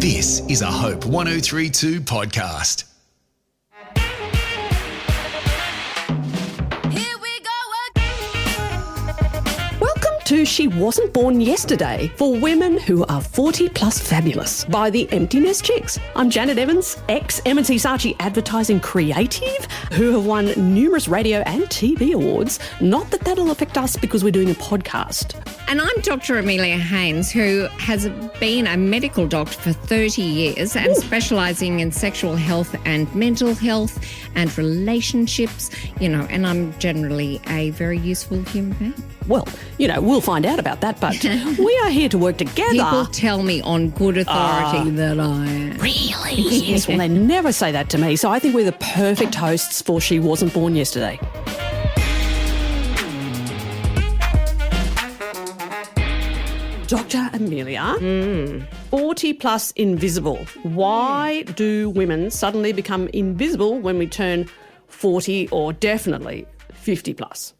This is a Hope 1032 podcast. To She Wasn't Born Yesterday for women who are 40 plus fabulous by the Empty Nest Chicks. I'm Janet Evans, ex-M&C Saatchi advertising creative who have won numerous radio and TV awards. Not that that'll affect us because we're doing a podcast. And I'm Dr. Amelia Haines, who has been a medical doctor for 30 years and specialising in sexual health and mental health and relationships, and I'm generally a very useful human being. Well, we'll find out about that, but we are here to work together. People tell me on good authority that I am. Really? Yes, well, they never say that to me, so I think we're the perfect hosts for She Wasn't Born Yesterday. Dr. Amelia, 40 plus invisible. Why do women suddenly become invisible when we turn 40 or definitely 50 plus?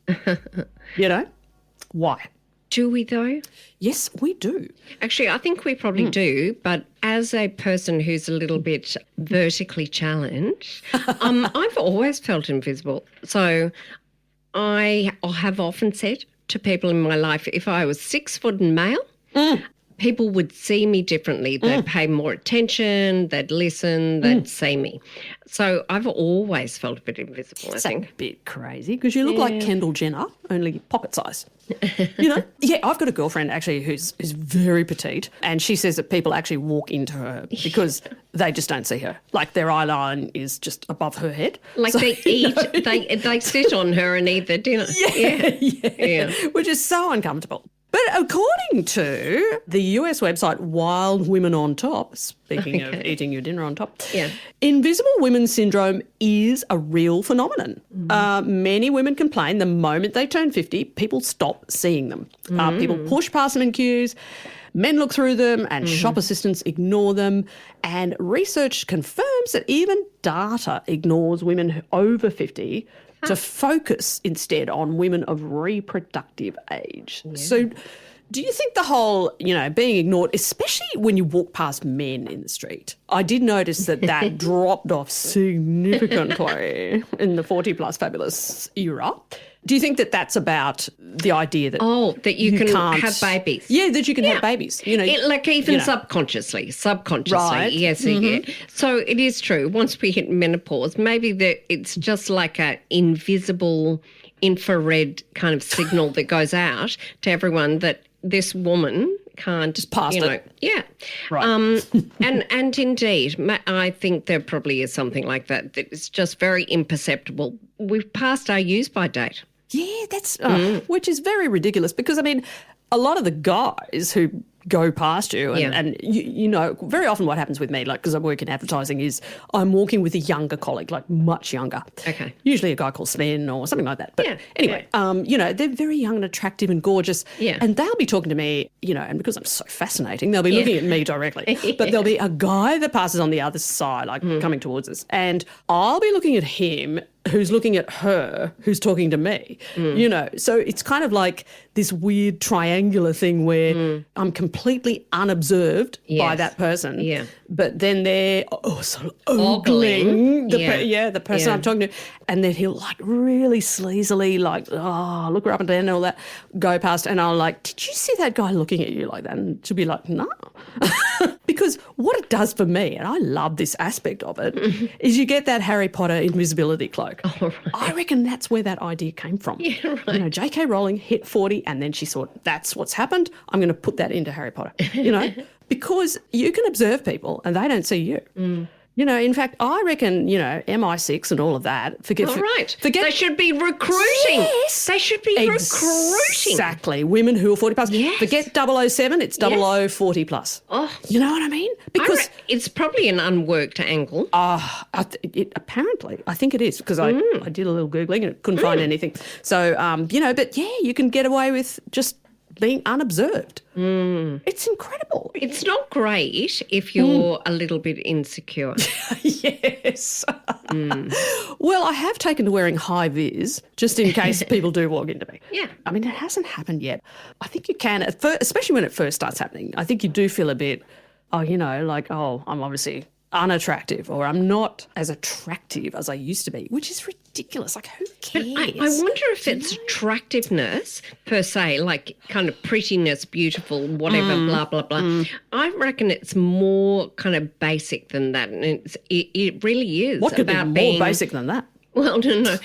Why? Do we though? Yes, we do. Actually, I think we probably do, but as a person who's a little bit vertically challenged, I've always felt invisible. So I have often said to people in my life, if I was 6 foot and male, people would see me differently. They'd pay more attention, they'd listen, they'd see me. So I've always felt a bit invisible, I think. A bit crazy because you look like Kendall Jenner, only pocket size. Yeah, I've got a girlfriend actually who's very petite, and she says that people actually walk into her because they just don't see her. Like their eye line is just above her head. Like so, they eat, they sit on her and eat their dinner. Yeah. Which is so uncomfortable. But according to the US website Wild Women on Top, speaking of eating your dinner on top, invisible women syndrome is a real phenomenon. Many women complain the moment they turn 50, people stop seeing them. People push past them in queues, men look through them, and shop assistants ignore them. And research confirms that even data ignores women over 50 to focus instead on women of reproductive age. Yeah. So do you think the whole, being ignored, especially when you walk past men in the street, I did notice that dropped off significantly in the 40 plus fabulous era. Do you think that that's about the idea that that you can have babies? Yeah, that you can have babies. Subconsciously. Right. Yes. Yeah. So it is true. Once we hit menopause, maybe it's just like an invisible infrared kind of signal that goes out to everyone that this woman can't just pass it. Yeah. Right. And indeed, I think there probably is something like that is just very imperceptible. We've passed our use-by date. Yeah, that's which is very ridiculous because, a lot of the guys who go past you and very often what happens with me, because I work in advertising, is I'm walking with a younger colleague, much younger. Okay. Usually a guy called Sven or something like that. But anyway, they're very young and attractive and gorgeous. Yeah. And they'll be talking to me, and because I'm so fascinating, they'll be looking at me directly. But there'll be a guy that passes on the other side, coming towards us. And I'll be looking at him who's looking at her, who's talking to me, So it's kind of like this weird triangular thing where I'm completely unobserved by that person. Yeah. But then they're sort of ogling the person I'm talking to. And then he'll really sleazily look her up and down and all that, go past. And I'll did you see that guy looking at you like that? And she'll be like, no. Because what it does for me, and I love this aspect of it, is you get that Harry Potter invisibility cloak. Oh, right. I reckon that's where that idea came from. Yeah, right. J.K. Rowling hit 40 and then she thought, that's what's happened. I'm going to put that into Harry Potter, because you can observe people and they don't see you. In fact, I reckon, MI6 and all of that. Forget they should be recruiting. Yes. They should be recruiting. Exactly. Women who are 40 plus. Yes. Forget 007, it's 0040 plus. Oh. You know what I mean? Because it's probably an unworked angle. Apparently, I think it is because I did a little Googling and couldn't find anything. So, but you can get away with just being unobserved. It's incredible. It's not great if you're a little bit insecure. Yes. Well, I have taken to wearing high vis just in case people do walk into me. Yeah. It hasn't happened yet. I think you can, especially when it first starts happening. I think you do feel a bit, I'm obviously unattractive or I'm not as attractive as I used to be, which is ridiculous. Like, who cares? I wonder if it's attractiveness per se, like kind of prettiness, beautiful, whatever, blah, blah, blah. I reckon it's more kind of basic than that. And it really is. What could about be more being basic than that? Well, no.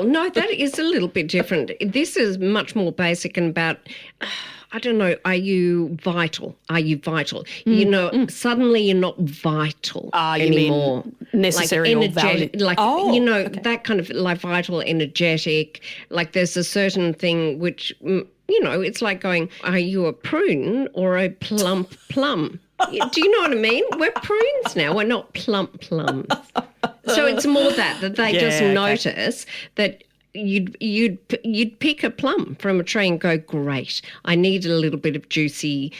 No, that is a little bit different. This is much more basic and about, I don't know, are you vital? Are you vital? Suddenly you're not vital anymore. You mean necessary or valid? That kind of like vital, energetic. Like there's a certain thing which, it's like going, are you a prune or a plump plum? Do you know what I mean? We're prunes now. We're not plump plums. So it's more that they just notice that you'd pick a plum from a tree and go, great, I need a little bit of juicy,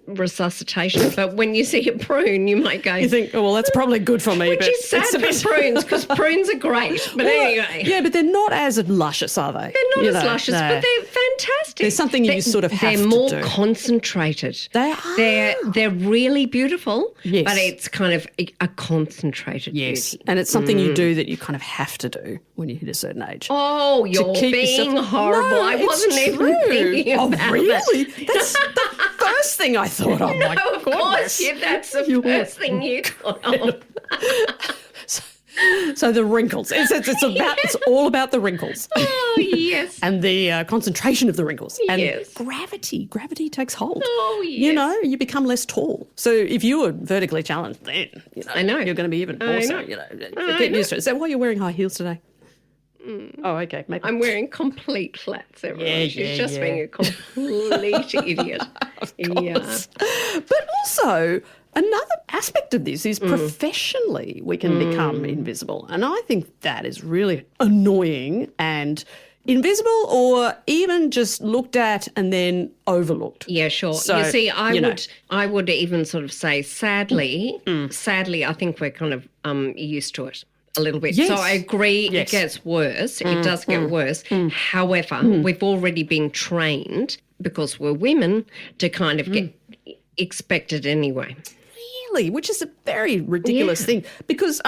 resuscitation. But when you see a prune, you might go... You think, oh, well, that's probably good for me. Which is sad for prunes, because prunes are great. But anyway. Yeah, but they're not as luscious, are they? They're not as luscious, but they're fantastic. There's something you sort of have to do. They're more concentrated. They are. They're really beautiful, yes. But it's kind of a concentrated beauty. And it's something you do that you kind kind of have to do when you hit a certain age. Oh, you're being horrible. No, I wasn't even thinking about that. Really? That's the first thing I thought of. No, of course, that's the first thing you thought of. So the wrinkles. It's all about the wrinkles. Oh, yes. And the concentration of the wrinkles. And yes. Gravity takes hold. Oh, yes. You become less tall. So if you were vertically challenged, then I know you're going to be even more so. Get used to it. Is that why you're wearing high heels today? Oh, okay. Maybe. I'm wearing complete flats, everyone. She's just being a complete idiot. Of course. But also, another aspect of this is professionally we can become invisible. And I think that is really annoying and invisible, or even just looked at and then overlooked. Yeah, sure. So, you see, I would even sort of say sadly, I think we're kind of used to it a little bit. Yes. So I agree it gets worse. It does get worse. However, we've already been trained, because we're women, to kind of get expected anyway. Really? Which is a very ridiculous thing, because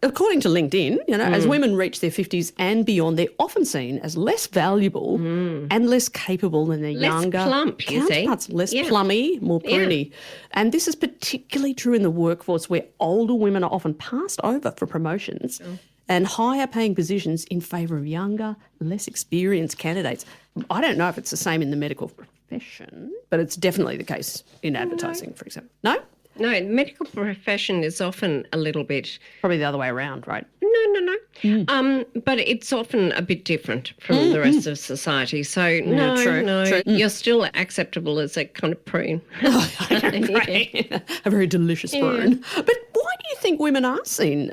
according to LinkedIn, as women reach their 50s and beyond, they're often seen as less valuable and less capable than their younger plump, you see. counterparts. Less plummy, more pruny. And this is particularly true in the workforce, where older women are often passed over for promotions and higher paying positions in favour of younger, less experienced candidates. I don't know if it's the same in the medical profession, but it's definitely the case in advertising, for example. No? No, medical profession is often a little bit... Probably the other way around, right? No. But it's often a bit different from the rest of society. So, no. You're still acceptable as a kind of prune. A very delicious prune. But why do you think women are seen,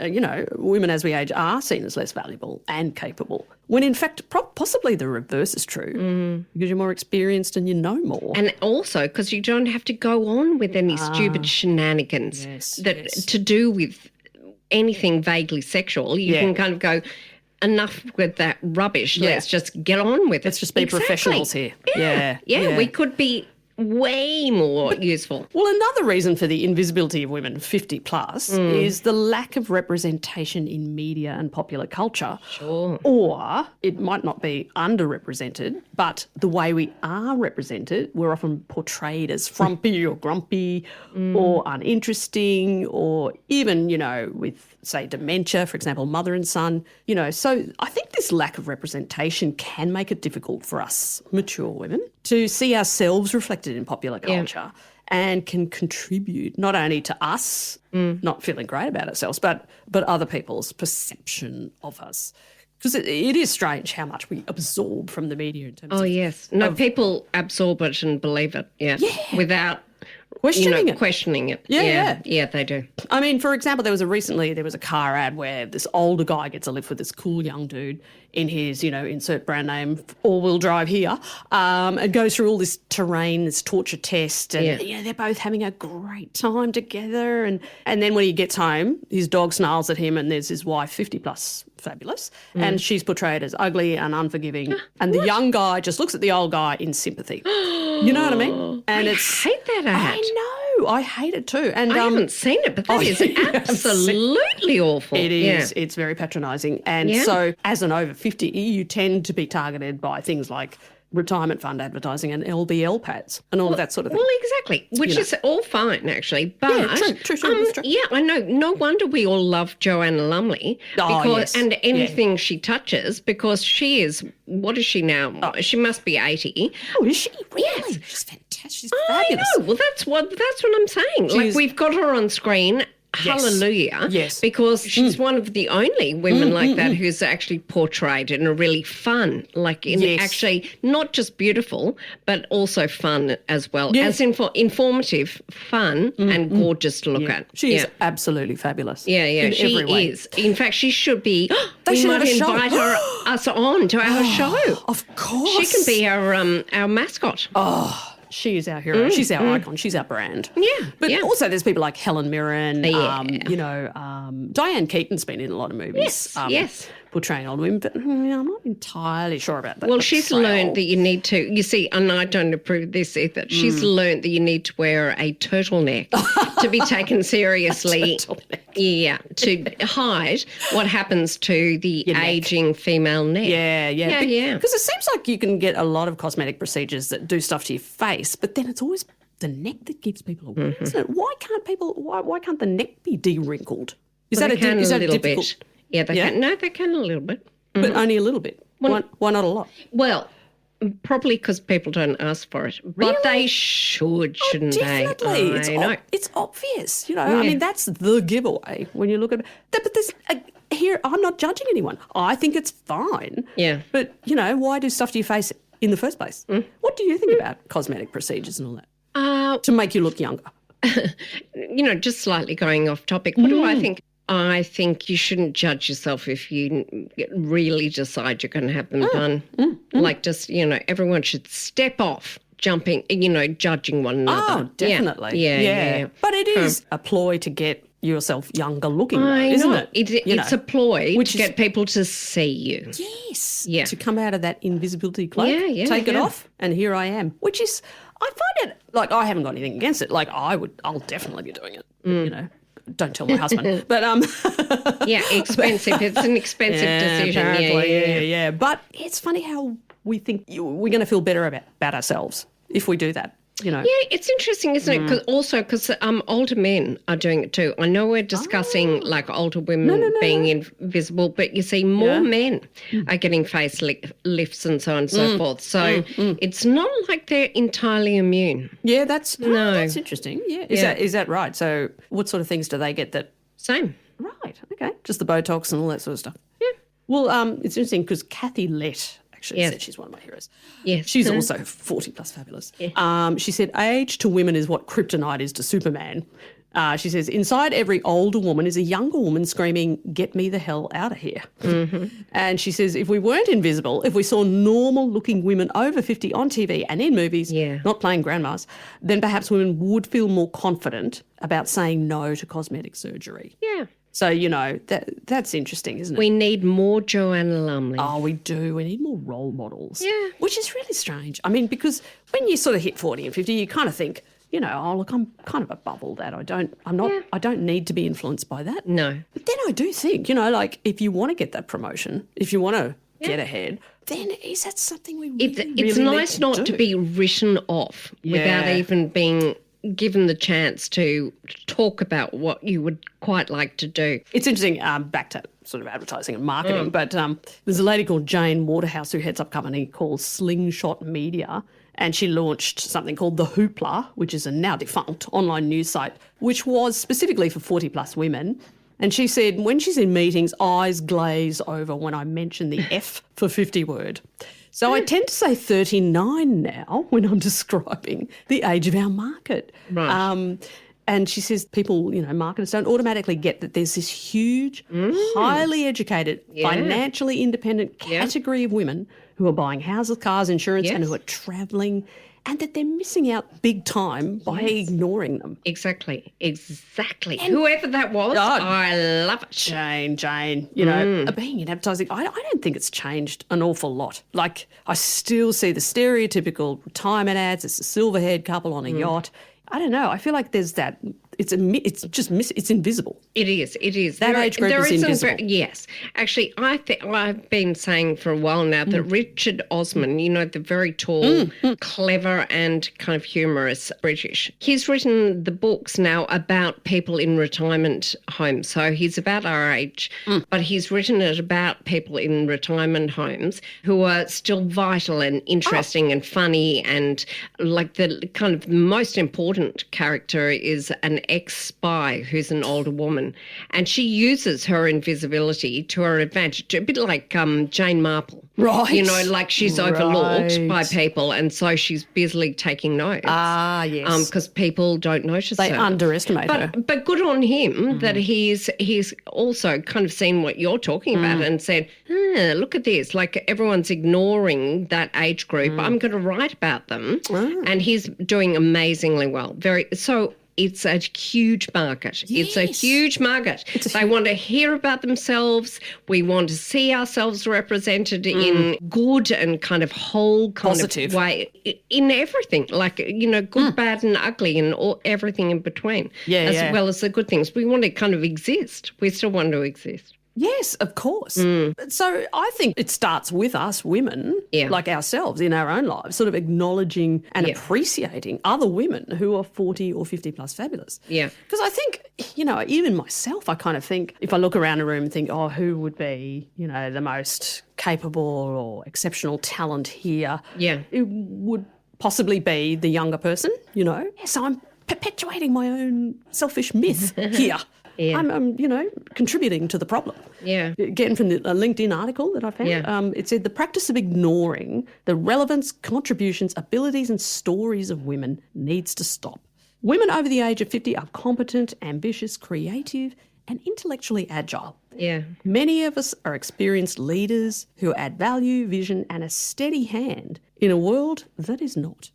women as we age are seen as less valuable and capable, when in fact possibly the reverse is true, because you're more experienced and you know more? And also because you don't have to go on with any stupid shenanigans to do with anything vaguely sexual. You can kind of go, enough with that rubbish. Let's just get on with it. Let's just be professionals here. Yeah, we could be way more useful. Well, another reason for the invisibility of women 50 plus is the lack of representation in media and popular culture. Sure. Or it might not be underrepresented, but the way we are represented, we're often portrayed as frumpy or grumpy or uninteresting, or even, with, say, dementia, for example, mother and son. So I think this lack of representation can make it difficult for us mature women to see ourselves reflected in popular culture and can contribute not only to us not feeling great about ourselves, but other people's perception of us. Because it is strange how much we absorb from the media in terms of... Oh, yes. No, people absorb it and believe it, without... questioning it. Yeah, they do. I mean, for example, there was a car ad where this older guy gets a lift with this cool young dude in his, insert brand name, all-wheel drive here, and goes through all this terrain, this torture test, and they're both having a great time together. And then when he gets home, his dog snarls at him, and there's his wife, 50 plus, fabulous, and she's portrayed as ugly and unforgiving, and the young guy just looks at the old guy in sympathy. You know what I mean? And I hate that ad. I know. I hate it too. And I haven't seen it, but that is absolutely awful. It is. Yeah. It's very patronising. And so as an over 50, you tend to be targeted by things like retirement fund advertising and LBL pads and all of that sort of thing. Well, exactly, which is all fine, actually. But true. Yeah, I know. No wonder we all love Joanna Lumley and anything she touches, because she is, what is she now? She must be 80. Oh, is she? Really? Yes. She's fantastic. She's fabulous. I know. Well, that's what I'm saying. Like, we've got her on screen. Hallelujah. Yes. Because she's one of the only women like that who's actually portrayed in a really fun, like actually not just beautiful, but also fun as well. As informative, fun and gorgeous to look at. She is absolutely fabulous. Yeah, she is. In fact, she should be, we might invite us on to our show. Of course. She can be our mascot. Oh, she is our hero. She's our icon. She's our brand. Yeah. But also there's people like Helen Mirren, Diane Keaton's been in a lot of movies. Yes. Portraying older women, but I'm not entirely sure about that. Well, she's learned that you need to, you see, and I don't approve of this either, she's learned that you need to wear a turtleneck to be taken seriously. Yeah, to hide what happens to the ageing female neck. Yeah. Because it seems like you can get a lot of cosmetic procedures that do stuff to your face, but then it's always the neck that gives people away, isn't it? Why can't the neck be de-wrinkled? Is that a difficult? Bit. Yeah, they can. No, they can a little bit. But only a little bit. Why not a lot? Well, probably because people don't ask for it. Really? But they shouldn't definitely. they? It's obvious, you know. I mean, that's the giveaway when you look at it. But there's here, I'm not judging anyone. I think it's fine. Yeah. But, you know, why do stuff to your face in the first place? What do you think about cosmetic procedures and all that? To make you look younger? Just slightly going off topic. What do I think? I think you shouldn't judge yourself if you really decide you're going to have them done. Like, just, everyone should step off jumping, judging one another. Oh, definitely. Yeah. But it is a ploy to get yourself younger looking, isn't it? It's a ploy to get people to see you. Yes. Yeah. To come out of that invisibility cloak, take it off, and here I am. Which is, I find it, like, I haven't got anything against it. Like, I'll definitely be doing it, Don't tell my husband. But expensive. It's an expensive decision. Yeah. But it's funny how we think we're going to feel better about ourselves if we do that. Yeah, it's interesting, isn't it? Because older men are doing it too. I know we're discussing like older women being invisible, but you see more men are getting face lifts and so on and so forth. So it's not like they're entirely immune. Yeah, that's interesting. Yeah, is that right? So what sort of things do they get that? Same. Right. Okay. Just the Botox and all that sort of stuff. Yeah. Well, it's interesting because Kathy Lette actually said she's one of my heroes. Yes. She's also 40 plus fabulous. Yeah. She said, age to women is what kryptonite is to Superman. She says, inside every older woman is a younger woman screaming, get me the hell out of here. And she says, if we weren't invisible, if we saw normal-looking women over 50 on TV and in movies, not playing grandmas, then perhaps women would feel more confident about saying no to cosmetic surgery. Yeah. So, that's interesting, isn't it? We need more Joanna Lumley. Oh, we do. We need more role models. Yeah. Which is really strange. I mean, because when you sort of hit 40 and 50, you kind of think, look, I'm kind of above all that. I don't need to be influenced by that. No. But then I do think, like if you want to get that promotion, if you want to get ahead, then is that something we really It's nice need not to do? to be written off without even being given the chance to talk about what you would quite like to do. It's interesting, back to sort of advertising and marketing, but there's a lady called Jane Waterhouse who heads up a company called Slingshot Media, and she launched something called The Hoopla, which is a now defunct online news site, which was specifically for 40-plus women. And she said when she's in meetings, eyes glaze over when I mention the F for 50 word. So I tend to say 39 now when I'm describing the age of our market. Right. And she says people, marketers don't automatically get that there's this huge, highly educated, financially independent category of women who are buying houses, cars, insurance, and who are travelling and that they're missing out big time by ignoring them. Exactly. And whoever that was, I love it. Jane, you know, being in advertising, I don't think it's changed an awful lot. Like, I still see the stereotypical retirement ads. It's a silver-haired couple on a yacht. I don't know. I feel like there's that. It's invisible. It is. That age group is invisible. Yes. Actually, I've been saying for a while now that Richard Osman, you know, the very tall, clever and kind of humorous British, he's written the books now about people in retirement homes. So he's about our age, but he's written it about people in retirement homes who are still vital and interesting and funny, and like the kind of most important character is an ex-spy who's an older woman, and she uses her invisibility to her advantage, a bit like Jane Marple. Right. You know, like she's overlooked by people, and so she's busily taking notes. Ah, yes. Because people don't notice They her. underestimate her. But good on him that he's also kind of seen what you're talking about and said, look at this, like everyone's ignoring that age group. I'm going to write about them. And he's doing amazingly well. It's a huge market. Yes. It's a huge market. They want to hear about themselves. We want to see ourselves represented in good and kind of whole kind Positive of way in everything, like, you know, good, bad and ugly and everything in between, as well as the good things. We want to kind of exist. We still want to exist. Yes, of course. So I think it starts with us women, like ourselves in our own lives, sort of acknowledging and appreciating other women who are 40 or 50 plus fabulous. Yeah. Because I think, you know, even myself, I kind of think if I look around a room and think, oh, who would be, you know, the most capable or exceptional talent here? Yeah. It would possibly be the younger person, you know. So I'm perpetuating my own selfish myth here. Yeah. I'm, you know, contributing to the problem. Yeah. Again, from a LinkedIn article that I found, it said the practice of ignoring the relevance, contributions, abilities and stories of women needs to stop. Women over the age of 50 are competent, ambitious, creative and intellectually agile. Yeah. Many of us are experienced leaders who add value, vision and a steady hand in a world that is not.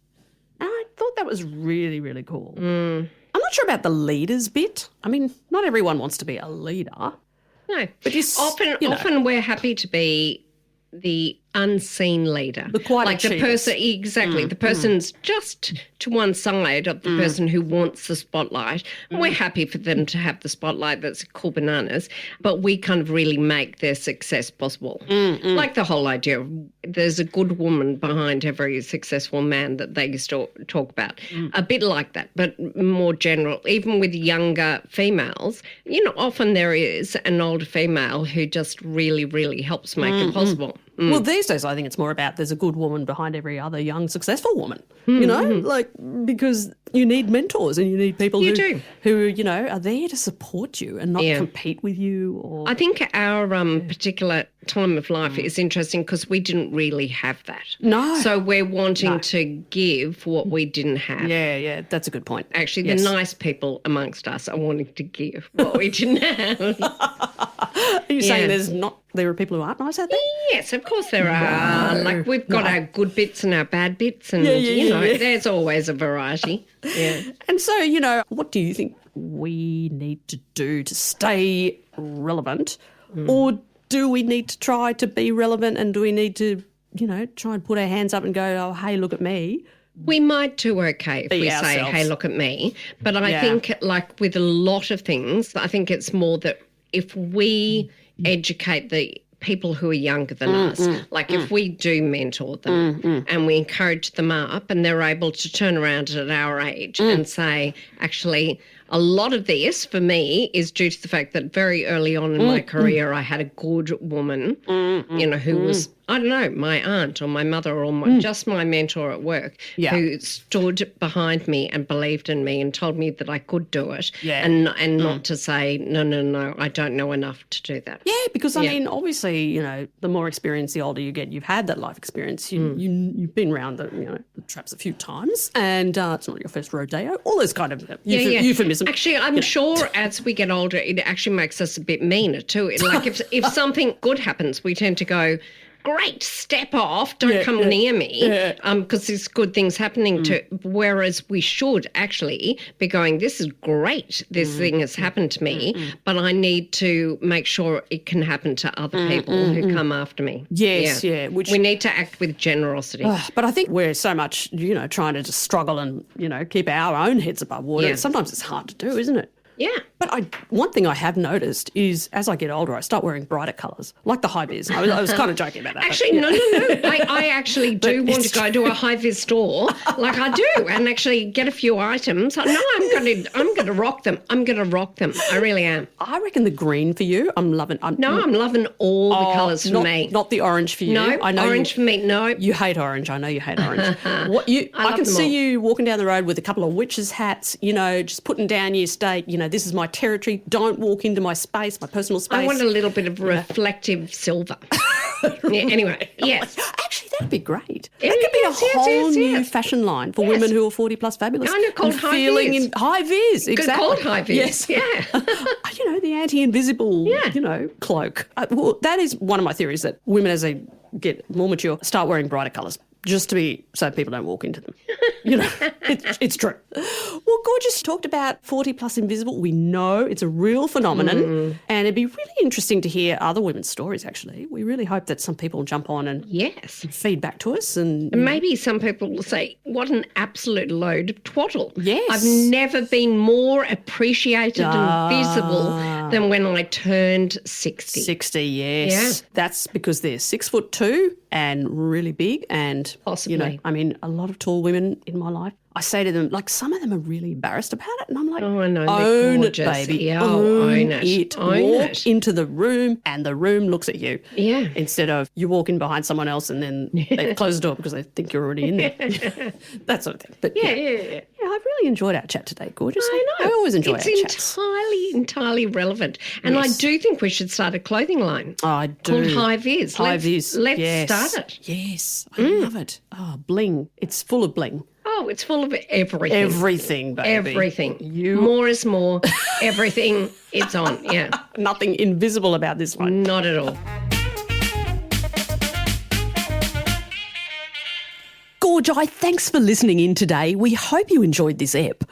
And I thought that was really, really cool. I'm not sure about the leaders bit. I mean, not everyone wants to be a leader. No. But often we're happy to be the unseen leader. The quiet like the person, exactly. The person's just to one side of the person who wants the spotlight. We're happy for them to have the spotlight. That's cool bananas. But we kind of really make their success possible. Like the whole idea of there's a good woman behind every successful man that they used to talk about. A bit like that, but more general. Even with younger females, you know, often there is an older female who just really, really helps make it possible. Well, these days I think it's more about there's a good woman behind every other young successful woman, you know, like because you need mentors and you need people who, you know, are there to support you and not compete with you. Or I think our particular time of life is interesting because we didn't really have that. No. So we're wanting to give what we didn't have. Yeah, that's a good point. Actually, the nice people amongst us are wanting to give what we didn't have. Are you saying there are people who aren't nice out there? Yes, of course there are. Like we've got our good bits and our bad bits and, you know, there's always a variety. Yeah. And so, you know, what do you think we need to do to stay relevant? Or do we need to try to be relevant and do we need to, you know, try and put our hands up and go, oh, hey, look at me? We might do okay if we say, hey, look at me. But I think like with a lot of things, I think it's more that if we educate the people who are younger than us, like if we do mentor them and we encourage them up and they're able to turn around at our age and say, actually, a lot of this for me is due to the fact that very early on in my career I had a good woman, you know, who was, I don't know, my aunt or my mother or just my mentor at work who stood behind me and believed in me and told me that I could do it and not to say, no, I don't know enough to do that. Yeah, because I mean, obviously, you know, the more experience, the older you get, you've had that life experience. You've been around the traps a few times and it's not your first rodeo, all those kind of euphemisms. Actually, I'm sure as we get older, it actually makes us a bit meaner too. Like if something good happens, we tend to go, great, step off, don't come near me, because there's good things happening to, whereas we should actually be going, this is great, this thing has happened to me, but I need to make sure it can happen to other people who come after me. Yes, which we need to act with generosity. But I think we're so much, trying to just struggle and, keep our own heads above water. Yeah. Sometimes it's hard to do, isn't it? Yeah. But one thing I have noticed is as I get older, I start wearing brighter colours, like the high vis. I was kind of joking about that. Actually, no. I actually do want to go to a high vis store, like I do, and actually get a few items. No, I'm going to rock them. I'm going to rock them. I really am. I reckon the green for you, I'm loving. I'm loving all the colours for me. Not the orange for you. No, I know orange for me, no. You hate orange. I know you hate orange. I can see you walking down the road with a couple of witches' hats, just putting down your stake, this is my territory. Don't walk into my space, my personal space. I want a little bit of reflective silver. Anyway, yes. Actually, that'd be great. That could be a whole new fashion line for women who are 40 plus fabulous. I know, called high vis. High vis, exactly. Called high vis. Yes. Yeah. The anti-invisible, cloak. Well, that is one of my theories, that women, as they get more mature, start wearing brighter colours. Just to be, so people don't walk into them. It's true. Well, Gorgeous talked about 40 plus invisible. We know it's a real phenomenon, and it'd be really interesting to hear other women's stories, actually. We really hope that some people jump on and feed back to us. And maybe some people will say, what an absolute load of twaddle. Yes. I've never been more appreciated and visible than when I turned 60. 60, yes. Yeah. That's because they're 6'2" and really big, and possibly. A lot of tall women in my life, I say to them, some of them are really embarrassed about it, and I'm like, oh, I know, own it, gorgeous. baby. Yeah, own it. Own walk it. into the room, and the room looks at you. Yeah. Instead of you walk in behind someone else and then they close the door because they think you're already in there. That sort of thing. But Yeah, I've really enjoyed our chat today, Gorgeous. I know. I always enjoy our chats. It's entirely relevant. And I do think we should start a clothing line. Oh, I do. Called High Vis. Let's start it. Yes, I love it. Oh, bling. It's full of bling. Oh, it's full of everything. Everything, baby. Everything. More is more. Everything, it's on, yeah. Nothing invisible about this one. Not at all. Gorgi, thanks for listening in today. We hope you enjoyed this ep.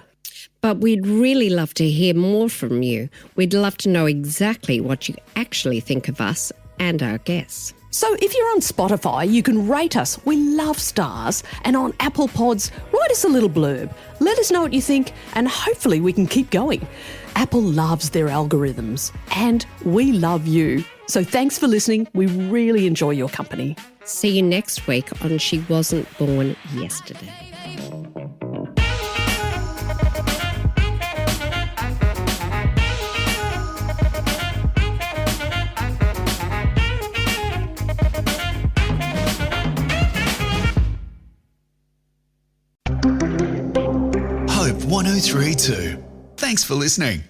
But we'd really love to hear more from you. We'd love to know exactly what you actually think of us and our guests. So if you're on Spotify, you can rate us. We love stars. And on Apple Pods, write us a little blurb. Let us know what you think, and hopefully we can keep going. Apple loves their algorithms, and we love you. So thanks for listening. We really enjoy your company. See you next week on She Wasn't Born Yesterday. Hope 103.2. Thanks for listening.